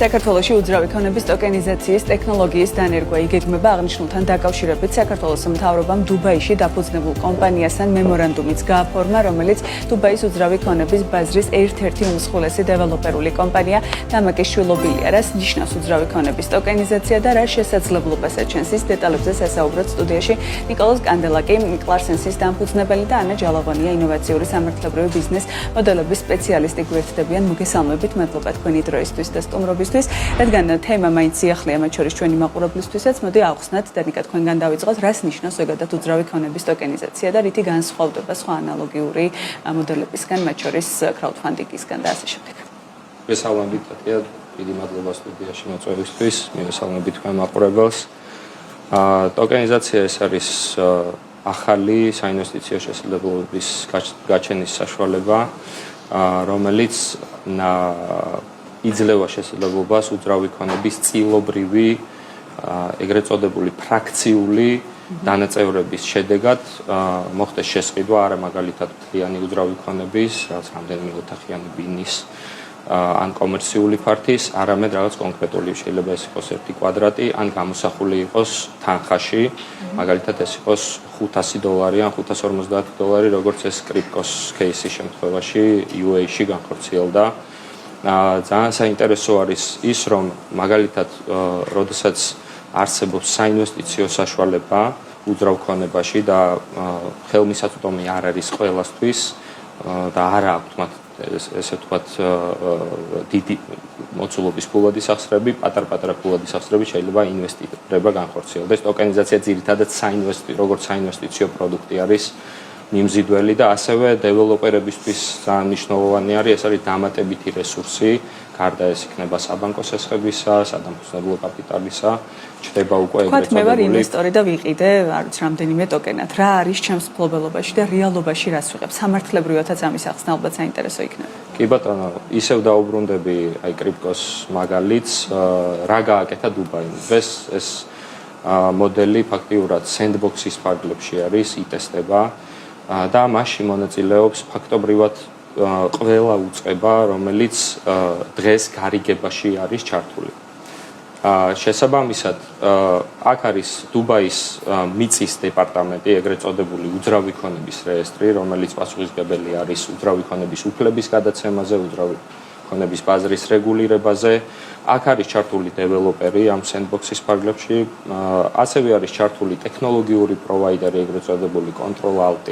საქართველოში უძრავი ქონების ტოკენიზაციის ტექნოლოგიის დანერგვა იგეგმება აღნიშნულთან დაკავშირებით საქართველოს მთავრობამ დუბაიში დაფუძნებულ კომპანიასთან მემორანდუმიც გააფორმა, რომელიც დუბაის უძრავი ქონების ბაზრის ერთ-ერთი უმსხვილესი დეველოპერული კომპანია დამაკის შვილობილია, რაც ნიშნავს უძრავი ქონების ტოკენიზაცია და რა შესაძლებლობას აჩენს ის დეტალებზე სასაუბროთ სტუდიაში ნიკოლოზ კანდელაკი, კლარსენსის დამფუძნებელი და ანა ჯალავანია, ინოვაციური სამართლებრივი ბიზნეს მოდელების სპეციალისტი გვერდებიან. მოგესალმებით, მადლობა თქვენი დროისთვის და სტუმრობისთვის. რადგან თემა მაინც სიახლეა მათ შორის ჩვენი მაყურებლისთვისაც, მოდი ავხსნათ და ნიკა თქვენგან დავიწყოთ, რას ნიშნავს ზოგადად უძრავი ქონების ტოკენიზაცია და რითი განსხვავდება სხვა ანალოგიური მოდელებისგან, მათ შორის კრაუდფანდინგისგან და ასე შემდეგ. მოგესალმებით, თათია, დიდი მადლობა სტუდიაში მოწვევისთვის, მოგესალმებით თქვენ მაყურებელს. ტოკენიზაცია ეს არის ახალი საინვესტიციო შესაძლებლობების გაჩენის საშუალება, რომელიც იძლევა შესაძლებლობას უძრავი ქონების წილობრივი, ეგრეთ წოდებული ფრაქციული დანაწევრების შედეგად მოხდეს შესყიდვა არა მაგალითად მთლიანი უძრავი ქონების, რაც რამდენიმე ოთახიანი ბინის ან კომერციული ფართის, არამედ რაღაც კონკრეტული შეიძლება ეს იყოს 1 კვადრატი, ან გამოსახული იყოს თანხაში, მაგალითად ეს იყოს $500 ან $550, როგორც ეს კრიპტოს кейსის შემთხვევაში UAE-ში განხორციელდა. ძალიან საინტერესო არის ის, რომ მაგალითად, როდესაც არსებობს საინვესტიციო საშუალება უძრავ ქონებაში და ხელმისაწვდომი არ არის ყველასთვის და არა აქვთ მათ ესე ვთქვათ დიდი მოცულობის ფულადი სახსრები, პატარ-პატარა ფულადი სახსრები შეიძლება ინვესტირება განხორციელდეს. ტოკენიზაცია ძირითადად როგორც საინვესტიციო პროდუქტი არის მიმზიდველი და ასევე დეველოპერებისთვის ძალიან მნიშვნელოვანი არის, ეს არის დამატებითი რესურსი, გარდა ეს იქნება საბანკო შესხებისა, სადამფუძნებლო კაპიტალისა, ჩდება უკვე ეგრეთ წოდებული. მე ვარ ინვესტორი და ვიყიდე, არ ვიცი, რამდენიმე ტოკენად. რა არის ჩემს მფლობელობაში და რეალობაში რას ვიღებ? სამართლებრივადაც ამის ახსნა ალბათ საინტერესო იქნება. კი ბატონო, ისევ დაუბრუნდები აი კრიპტოს მაგალითს, რა გააკეთა დუბაიმ. ეს მოდელი ფაქტიურად სენდბოქსის ფარგლებში არის, იტესტება და მასში მონაწილეობს ფაქტობრივად ყველა უწყება, რომელიც დღეს გარიგებაში არის ჩართული. შესაბამისად, აქ არის დუბაის მიწის დეპარტამენტი, ეგრეთ წოდებული უძრავი ქონების რეესტრი, რომელიც პასუხისმგებელი არის უძრავი ქონების უფლების გადაცემაზე, უძრავი ქონების ბაზრის რეგულირებაზე. აქ არის ჩართული დეველოპერი ამ სენდბოქსის ფარგლებში, ასევე არის ჩართული ტექნოლოგიური პროვაიდერი, ეგრეთ წოდებული Control Alt.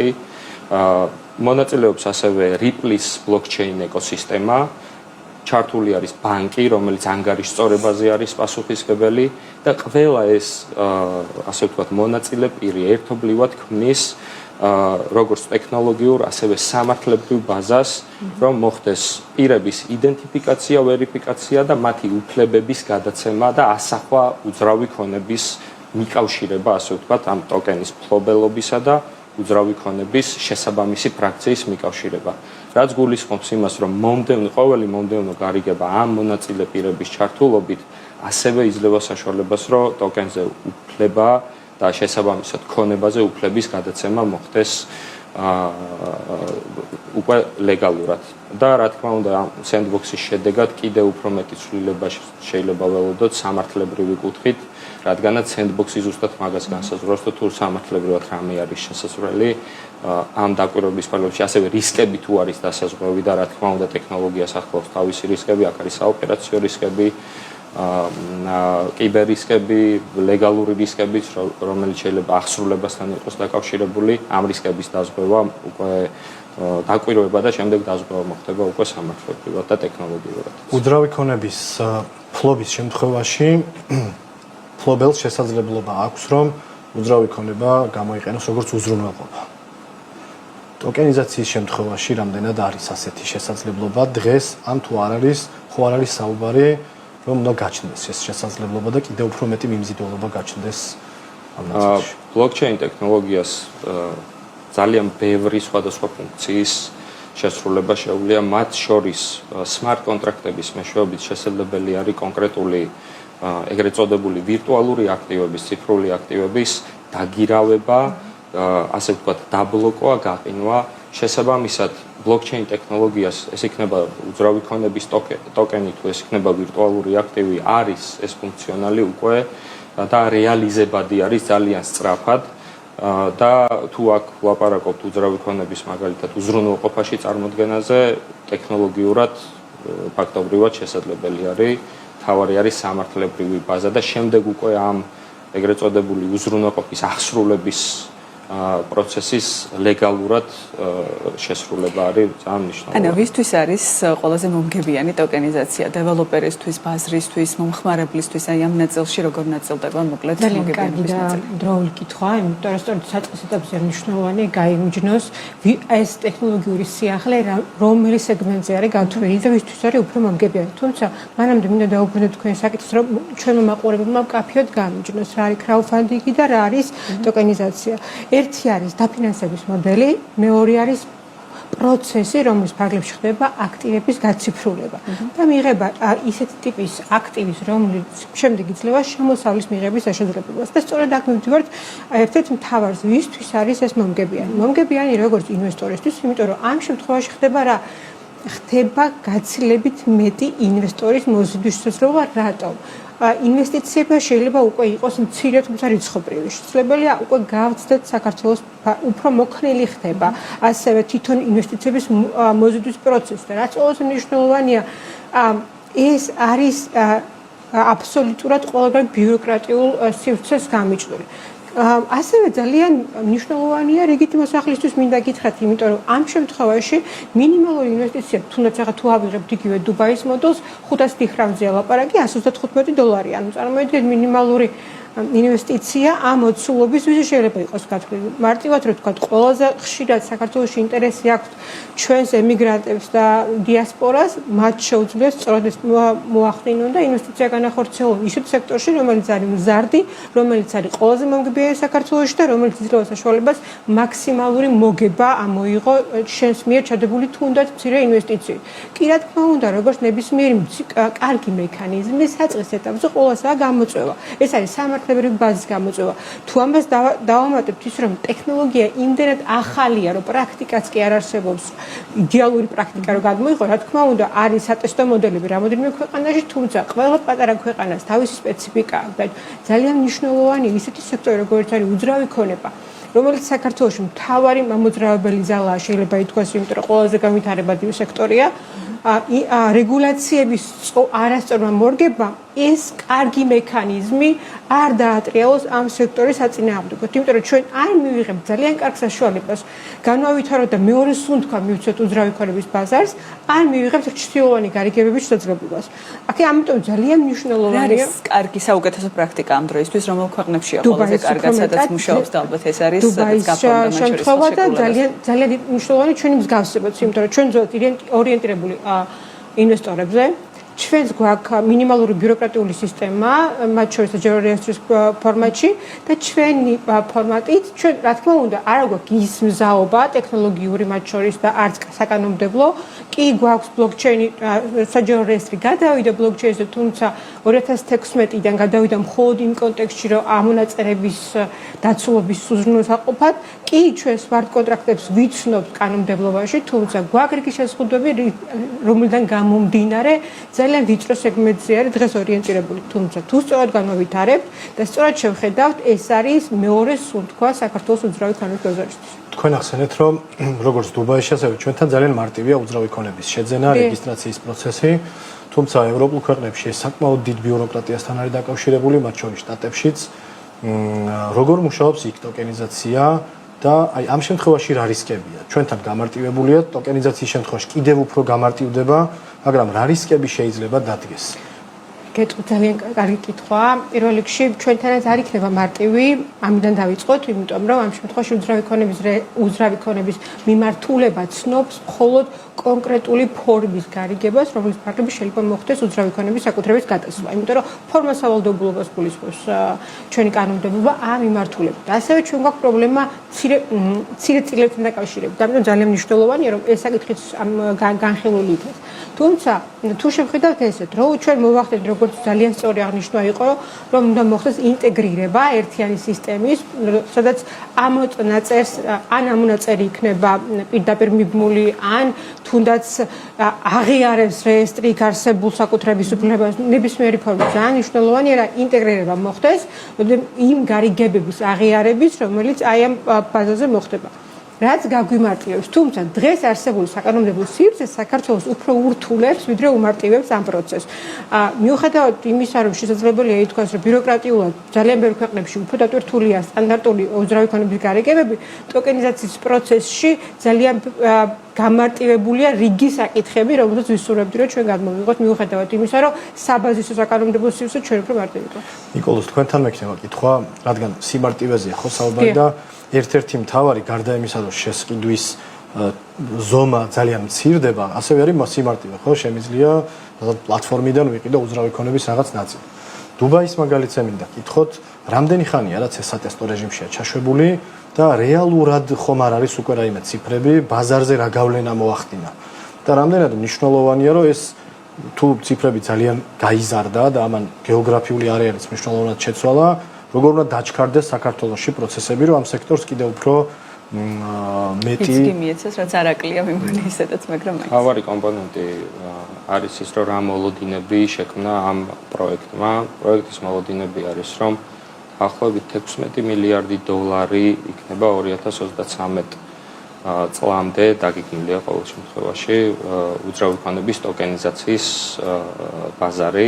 მონაწილეობს ასევე Ripple-ის blockchain ეკოსისტემა, ჩართული არის ბანკი, რომელიც ანგარიშწორებაზე არის პასუხისმგებელი და ყველა ეს ასე ვთქვათ მონაწილე პირი ერთობლივად ქმნის როგორც ტექნოლოგიურ, ასევე სამართლებრივ ბაზას, რომ მოხდეს პირების იდენტიფიკაცია, ვერიფიკაცია და მათი უფლებების გადაცემა და ასახვა უძრავი ქონების მიკავშირება, ასე ვთქვათ, ამ ტოკენის მფლობელობისა და უძრავი ქონების შესაბამისი ფრაქციის მიკავშირება. რაც გულისხმობს იმას, რომ ყოველი მომდევნო გარიგება ამ მონაწილე პირების ჩართულობით ასევე იძლევა საშუალებას, რომ ტოკენზე უფლება და შესაბამისად ქონებაზე უფლების გადაცემა მოხდეს უკვე ლეგალურად. და რა თქმა უნდა, სენდბოქსის შედეგად კიდევ უფრო მეტი ცვლილება შეიძლება ველოდოთ სამართლებრივი კუთხით, რადგანაც სენდბოქსი ზუსტად მაგას განსაზღვრავს, თუ სამართლებრივად რამე არის შესაძლებელი ამ დაკვირვების ფარგლებში, ასევე რისკები თუ არის დასაზღვევი და რა თქმა უნდა ტექნოლოგიას ახლავს თავისი რისკები, აქ არის საოპერაციო რისკები, კიბერ რისკები, ლეგალური რისკები, რომელიც შეიძლება აღსრულებასთან იყოს დაკავშირებული, ამ რისკების დაზღვევა უკვე დაკვირვება და შემდეგ დაზღვევა მოხდება უკვე სამართლებრივად და ტექნოლოგიურად. უძრავი ქონების ფლობის შემთხვევაში ფლობელს შესაძლებლობა აქვს, რომ უძრავი ქონება გამოიყენოს როგორც უზრუნველყოფა. ტოკენიზაციის შემთხვევაში რამდენად არის ასეთი შესაძლებლობა დღეს, ან თუ არ არის, ხო არ არის საუბარი, რომ უნდა გაჩნდეს ეს შესაძლებლობა და კიდევ უფრო მეტი მიმზიდველობა გაჩნდეს ამ ნაწილში. Blockchain ტექნოლოგიას ძალიან ბევრი სხვადასხვა ფუნქციის შესრულება შეუძლია, მათ შორის smart კონტრაქტების მეშვეობით შესაძლებელი არის კონკრეტული ეგრეთ წოდებული ვირტუალური აქტივების, ციფრული აქტივების დაგირავება, ასე ვთქვათ, დაბლოკვა, გაყინვა, შესაბამისად blockchain ტექნოლოგიას, ეს იქნება უძრავი ქონების ტოკენი თუ ეს იქნება ვირტუალური აქტივი, არის ეს ფუნქციონალი უკვე და რეალიზებადი არის ძალიან სწრაფად და თუ აქ ვლაპარაკობთ უძრავი ქონების მაგალითად უზრუნველყოფაში წარმოდგენაზე, ტექნოლოგიურად ფაქტობრივად შესაძლებელი არის, თავარი არის სამართლებრივი ბაზა და შემდეგ უკვე ამ ეგრეთ წოდებული უზრუნველყოფის აღსრულების პროცესის ლეგალურად შესრულება არის ძალიან მნიშვნელოვანი. ანუ ვისთვის არის ყველაზე მომგებიანი ტოკენიზაცია? დეველოპერისთვის, ბაზრისთვის, მომხმარებლისთვის, აი ამ ნაწილში როგორ ნაწილდება მოკლედ მომგებიანობის ნაწილი? დროული კითხვა, იმიტომ რომ სწორედ საწყის ეტაპზე მნიშვნელოვანია გაიმჯნოს ეს ტექნოლოგიური სიახლე რომელი სეგმენტზე არის გათვლილი და ვისთვის არის უფრო მომგებიანი. თუმცა მანამდე მინდა დავუბრუნდეთ თქვენ საკითხს, რომ ჩვენმა მაყურებელმა მკაფიოდ გამიჯნოს რა არის კრაუდფანდინგი და რა არის ტოკენიზაცია. ერთი არის დაფინანსების მოდელი, მეორე არის პროცესი, რომლის ფარგლებში ხდება აქტივების გაციფრულება და მიღება ისეთი ტიპის აქტივის, რომელიც შემდეგ იძლევა შემოსავლის მიღების შესაძლებლობას. და სწორედ აქ მივდივართ ერთ-ერთ მთავარ ვისთვის არის ეს მომგებიანი. მომგებიანი როგორც ინვესტორისთვის, იმიტომ რომ ამ შემთხვევაში ხდება გაცილებით მეტი ინვესტორის მოზიდვის შესაძლებლობა. რატომ? ინვესტიციები შეიძლება უკვე იყოს მცირე, თუმცა რიცხობრივი. შესაძლებელია უკვე გავცდეთ საქართველოს უფრო მოქნილი ხდება, ასევე თვითონ ინვესტიციების მოზიდვის პროცესი და რაც ყველაზე მნიშვნელოვანია, ეს არის აბსოლუტურად ყველგან ბიუროკრატიულ სივრცეს გამიჯნული. ასევე ძალიან მნიშვნელოვანია რიგითი მოსახლისთვის მინდა გითხრათ, იმიტომ რომ ამ შემთხვევაში მინიმალური ინვესტიცია, თუნდაც ახლა თუ ავიღებთ იგივე დუბაის მოდელს, 500 დირჰამზეა ლაპარაკი, $135. ანუ წარმოიდგინეთ მინიმალური ინვესტიცია ამ მოცულობის ვიზა შეიძლება იყოს გათვლილი. მარტივად რომ თქვა, ყველაზე ხშირად საქართველოში ინტერესი აქვს ჩვენს ემიგრანტებს და დიასპორას, მათ შეუძლიათ სწორედ ეს მოახდინონ და ინვესტიცია განახორციელონ ისეთ სექტორში, რომელიც არის მზარდი, რომელიც არის ყველაზე მომგებიანი საქართველოში და რომელიც იძლევა საშუალებას მაქსიმალური მოგება ამოიღო შენს მიერ ჩადებული თუნდაც მცირე ინვესტიციით. კი რა თქმა უნდა, როგორც ნებისმიერი კარგი მექანიზმი საწყის ეტაპზე ყოველსაა გამოწვევა. ეს არის სამართლებრივი ბაზის გამოწვევა. თუ ამას დავამატებთ ის, რომ ტექნოლოგია იმდენად ახალია, რომ პრაქტიკაც კი არ არსებობს, იდეალური პრაქტიკა რო გადმოიღო, რა თქმა უნდა, არის სატესტო მოდელები რამოდენიმე ქვეყანაში, თუმცა ყველა პატარა ქვეყანას თავისი სპეციფიკა აქვს და ძალიან მნიშვნელოვანია ისეთი სექტორი, როგორც არის უძრავი ქონება, რომელიც საქართველოში მთავარი მამოძრავებელი ზალაა, შეიძლება ითქვას, იმიტომ რომ ყველაზე განვითარებადი სექტორია. რეგულაციების არასწორმა მორგებამ ეს კარგი მექანიზმი არ დაატრიალოს ამ სექტორის საწინააღმდეგოდ, იმიტომ რომ ჩვენ არ მივიღებთ ძალიან კარგ საშუალებას განავითაროთ და მეორე სუნთქვა მივცეთ უძრავი ქონების ბაზარს, არ მივიღებთ რჩეულოვანი გარიგებების შესაძლებლობას. აქ ამიტომ ძალიან მნიშვნელოვანია კარგი საუკეთესო პრაქტიკა ამ დროისთვის, რომელ ქვეყნებშია ყველაზე კარგად სადაც მუშაობს და ალბათ ეს არის სადაც გაფორმდა და ძალიან მნიშვნელოვანი ჩვენი მსგავსებაც, იმიტომ რომ ჩვენ ზოგადად ორიენტირებული ინვესტორებზე ჩვენს გვაქვს მინიმალური ბიუროკრატიული სისტემა, მათ შორის ჯერო რეესტრის ფორმატში და ჩვენი ფორმატით ჩვენ რა თქმა უნდა არ გვაქვს ის მზაობა ტექნოლოგიური მათ შორის და არც საკანონმდებლო, კი გვაქვს ბლოკჩეინი, საჯარო რეესტრი გადავიდა ბლოკჩეინზე, თუმცა 2016-დან გადავიდა მხოლოდ იმ კონტექსტში, რომ ამონაწერების დაცულობის უზრუნველყოფად, კი ჩვენ სმარტ კონტრაქტებს ვიცნობთ კანონმდებლობაში, თუმცა გვაქვს რიგი შეზღუდვები, რომელიდან გამომდინარე ძალიან ვიწრო სეგმენტზე არის დღეს ორიენტირებული, თუმცა თუ სწორად განვითარებთ და სწორად შევხედავთ, ეს არის მეორე სუნთქვა საქართველოს უძრავი ქონების ბაზარისთვის. თქვენ ახსენეთ, რომ როგორც დუბაიში, ასევე ჩვენთან ძალიან მარტივია უძრავი ქონების შეძენა, რეგისტრაციის პროცესი, თუმცა ევროპულ ქვეყნებში ეს საკმაოდ დიდ ბიუროკრატიასთან არის დაკავშირებული, მათ შორის შტატებშიც. როგორ მუშაობს იქ ტოკენიზაცია და აი ამ შემთხვევაში რა რისკებია? ჩვენთან გამარტივებულია, ტოკენიზაციის შემთხვევაში კიდევ უფრო გამარტივდება, მაგრამ რა რისკები შეიძლება დადგეს? გეტყვით ძალიან კარგი კითხვაა. პირველ რიგში ჩვენთანაც არ იქნება მარტივი, ამიდან დავიწყოთ, იმიტომ რომ ამ შემთხვევაში უძრავი ქონების მიმართულება ცნობს მხოლოდ კონკრეტული ფორმის გარიგებას, რომლის ფარგლებში შეიძლება მოხდეს უძრავი ქონების საკუთრების გადასვლა. იმიტომ რომ ფორმას სავალდებულობას გულისხმობს ჩვენი კანონმდებლობა ამ მიმართულებით. ასევე ჩვენ გვაქვს პრობლემა მცირე წილებთან დაკავშირებით. ამიტომ ძალიან მნიშვნელოვანია, რომ ეს საკითხიც განხილული იქნას. თუმცა თუ შევხედავთ ესეთ, რომ ჩვენ მოვახდენთ როგორც ძალიან სწორი აღნიშნა იყო, რომ უნდა მოხდეს ინტეგრირება ერთიანი სისტემის, სადაც ამ ნაწერს ან ამ ნაწერი იქნება პირდაპირ მიბმული, ან თუნდაც აღიარებს რეესტრი იქ არსებულ საკუთრების უფლებას ნებისმიერი ფორმით. ძალიან მნიშვნელოვანია რა ინტეგრირება მოხდეს იმ გარიგებების აღიარების, რომელიც აი ამ ბაზაზე მოხდება. რაც გაგვიმარტივებს, თუმცა დღეს არსებული საკანონმდებლო სივრცე საქართველოს უფრო ურთულებს, ვიდრე უმარტივებს ამ პროცესს. მიუხედავად იმისა, რომ შესაძლებელია ითქვას, რომ ბიუროკრატიულად ძალიან ბევრ ქვეყნებში უფრო დატვირთულია სტანდარტული უძრავი ქონების გარიგებები, ტოკენიზაციის პროცესში ძალიან გამარტივებულია რიგი საკითხები, რომელსაც ვისურვებდი, რომ ჩვენ გადმოვიღოთ, მიუხედავად იმისა, რომ საბაზისო საკანონმდებლო სივრცე ჩვენ უფრო მარტივი იყო. ნიკოლოზ, თქვენთან მექნება კითხვა, რადგან სიმარტივეზეა ხო საუბარი და ერთ-ერთი მთავარი გარდა იმისა, რომ შესყიდვის ზომა ძალიან მცირდება, ასევე არის სიმარტივე, ხო? შემიძლია პლატფორმიდან ვიყიდო უძრავი ქონების რაღაც ნაწილი. დუბაის მაგალითზე მინდა კითხოთ, რამდენი ხანია რაც ეს სატესტო რეჟიმშია ჩაშვებული და რეალურად ხომ არ არის უკვე რაიმე ციფრები, ბაზარზე რა გავლენა მოახდინა. და რამდენად მნიშვნელოვანია, რომ ეს თუ ციფრები ძალიან გაიზარდა და ამან გეოგრაფიული არეალიც მნიშვნელოვნად შეცვალა, როგორ უნდა დაჩქარდეს საქართველოში პროცესები, რომ ამ სექტორს კიდევ უფრო მეტი ის კი მიეცეს, რაც არ აკლია მიმონი ისედაც, მაგრამ მაინც. თავარი კომპონენტი არის ის, რომ რა მოლოდინები შექმნა ამ პროექტმა. პროექტის მოლოდინები არის, რომ ახლობით 16 მილიარდი დოლარი იქნება 2033 წლამდე დაგეგმილია ყოველ შემთხვევაში უძრავი ქონების ტოკენიზაციის ბაზარი.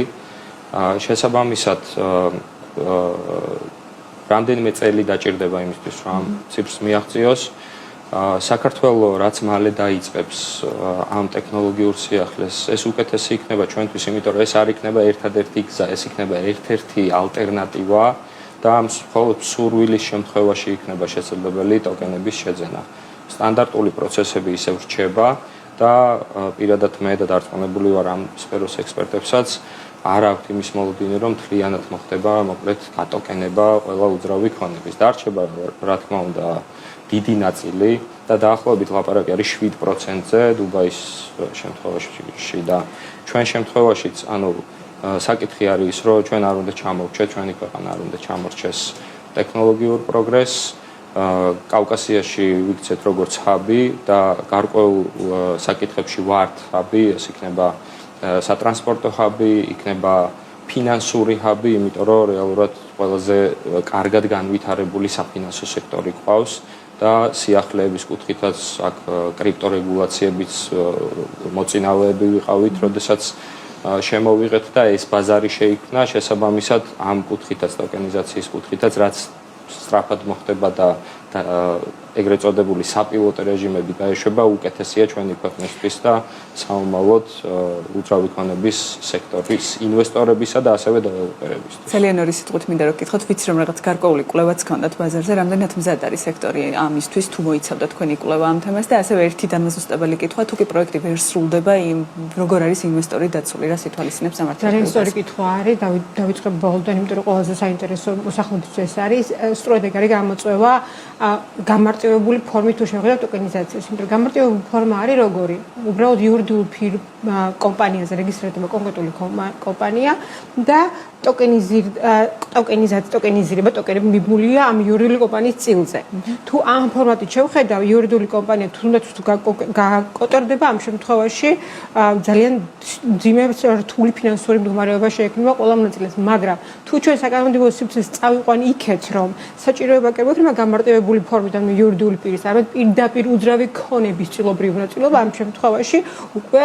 შესაბამისად რამდენიმე წელი დაჭირდება იმისთვის, რომ ამ ციფრს მიაღწიოს. საქართველოს რაც მალე დაიწყებს ამ ტექნოლოგიურ სიახლეს, ეს უკეთესი იქნება ჩვენთვის, იმიტომ რომ ეს არ იქნება ერთადერთი გზა, ეს იქნება ერთ-ერთი ალტერნატივა და ამ მხოლოდ სურვილის შემთხვევაში იქნება შესაძლებელი ტოკენების შეძენა. სტანდარტული პროცესები ისევ რჩება და პირადად მე და დარწმუნებული ვარ ამ სფეროს ექსპერტებსაც არ აქვს იმის მოლოდინი, რომ მთლიანად მოხდება მოკლედ ატოკენება ყველა უძრავი ქონების. დარჩება რა თქმა უნდა დიდი ნაწილი და დაახლოებით ლაპარაკი არის 7%-ზე დუბაის შემთხვევაში და ჩვენ შემთხვევაშიც, ანუ საკითხი არის ის, რომ ჩვენ არ უნდა ჩამოვრჩეთ, ჩვენი ქვეყანა არ უნდა ჩამორჩეს ტექნოლოგიურ პროგრესს. კავკასიაში ვიქცეთ როგორც ჰაბი და გარკვეულ საკითხებში ვართ ჰაბი, ეს იქნება სატრანსპორტო ჰაბი, იქნება ფინანსური ჰაბი, იმიტომ რომ რეალურად ყველაზე კარგად განვითარებული საფინანსო სექტორი ყავს და სიახლეების კუთხითაც აქ კრიპტორეგულაციების მოწინააღმდეგეები ვიყავით, როდესაც შემოვიღეთ და ეს ბაზარი შეიქმნა შესაბამისად ამ კუთხითაც ტოკენიზაციის კუთხითაც რაც სწრაფად მოხდება და ეგრეთ წოდებული საპილოტო რეჟიმები გაეშვება, უკეთესია ჩვენი ქვეყნისთვის და საომალოდ უძრავი ქონების სექტორის ინვესტორებისა და ასევე დეველოპერებისთვის. ძალიან ორი სიტყვით მინდა რომ გითხოთ, ვიცი რომ რაღაც გარკვეული კვლევაც გქონდათ ბაზარზე, რამდენად მზად არის სექტორი ამისთვის, თუ მოიცავდა თქვენი კვლევა ამ თემას და ასევე ერთი დამაზუსტებელი კითხვა, თუ კი პროექტი ვერ სრულდება, როგორ არის ინვესტორი დაცული, რას ითვალისწინებს ამ არტიკლში? ძალიან სწორი კითხვა არის, დავიწყებ ბოლოდან, იმიტომ რომ ყველაზე საინტერესო მოსახლებიც ეს არის, სწორედ ეგ არის გამოწვევა გამარტივებული ფორმით თუ შევხედავთ ტოკენიზაციას, იმიტომ რომ გამარტივებული ფორმა არის როგორი? უბრალოდ იურიდიულ კომპანიაზე რეგისტრირდება კონკრეტული კომპანია და ტოკენიზირება ტოკენები მიბმულია ამ იურიდიული კომპანიის წილზე. თუ ამ ფორმატით შევხედავ, იურიდიული კომპანია თუნდაც თუ გაკოტერდება, ამ შემთხვევაში ძალიან მძიმე რთული ფინანსური მდგომარეობა შეექმნება ყველა მონაწილეს, მაგრამ თუ ჩვენ საკანონმდებლო სივრცეს წავიყვან იქეთ, რომ საჭიროება კერებოქნება გამარტივებული ფორმით, ანუ იურიდიული პირის, ამეთ პირდაპირ უძრავი ქონების წილობრივ ნაწილობა, ამ შემთხვევაში უკვე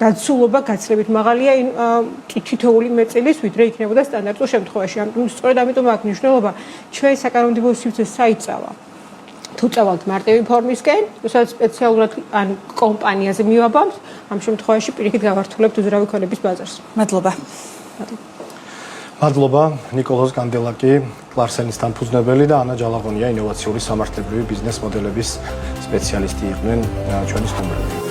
დაცულობა გაცილებით მაღალია თითოეული მეწილის, ვიდრე იქნებოდა სტანდარტულ შემთხვევაში. სწორედ ამიტომ აქვს მნიშვნელობა ჩვენი საკანონმდებლო სივრცე საიწავა. თუ წავალთ მარტივი ფორმისკენ, სადაც სპეციალურად ან კომპანიაზე მივაბამთ, ამ შემთხვევაში პირიქით გავართულებთ უძრავი ქონების ბაზარს. მადლობა. მადლობა ნიკოლოზ კანდელაკი, კლარსენის დამფუძნებელი და ანა ჯალაღონია, ინოვაციური სამართლებრივი ბიზნეს მოდელების სპეციალისტი იყვნენ ჩვენი სტუმრები.